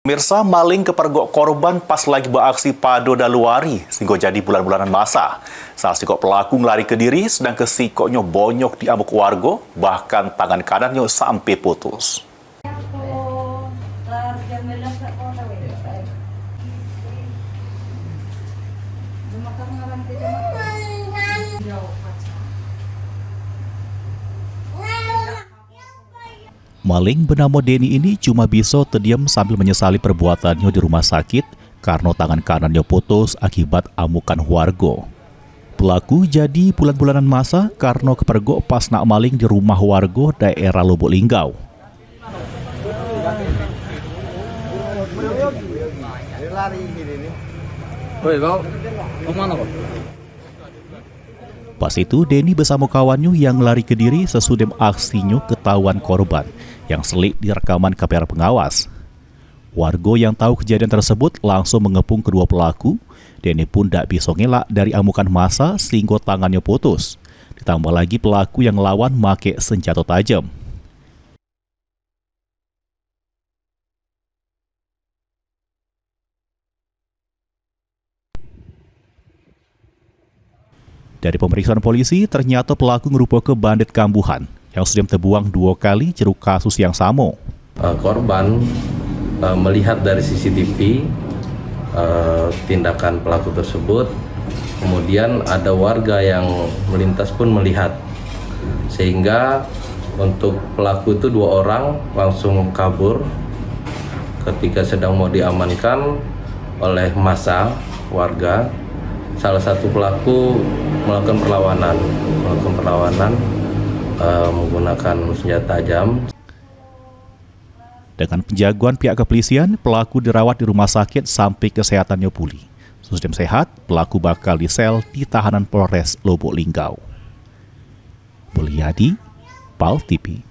Mirsa maling kepergok korban pas lagi beraksi pado daluari sehingga jadi bulan-bulanan masa. Salah sikok pelaku lari ke diri sedang kesikoknya bonyok di amuk warga, bahkan tangan kanannya sampai putus. Maling bernama Denny ini cuma bisa terdiam sambil menyesali perbuatannya di rumah sakit karena tangan kanannya putus akibat amukan warga. Pelaku jadi bulan-bulanan masa karena kepergok pas nak maling di rumah warga daerah Lubuk Linggau. Pas itu Denny bersama kawannya yang lari ke diri sesudah aksinya ketahuan korban yang selik di rekaman kamera pengawas. Warga yang tahu kejadian tersebut langsung mengepung kedua pelaku. Denny pun tak bisa ngelak dari amukan massa sehingga tangannya putus. Ditambah lagi pelaku yang lawan make senjata tajam. Dari pemeriksaan polisi, ternyata pelaku merupakan bandit kambuhan yang sudah terbuang 2 kali jeruk kasus yang sama. Korban melihat dari CCTV tindakan pelaku tersebut, kemudian ada warga yang melintas pun melihat, sehingga untuk pelaku itu 2 orang langsung kabur ketika sedang mau diamankan oleh massa warga. Salah satu pelaku melakukan perlawanan menggunakan senjata tajam. Dengan penjagaan pihak kepolisian, pelaku dirawat di rumah sakit sampai kesehatannya pulih. Sesudah sehat, pelaku bakal disel di tahanan Polres Lubuk Linggau. Mulyadi, PAL TV.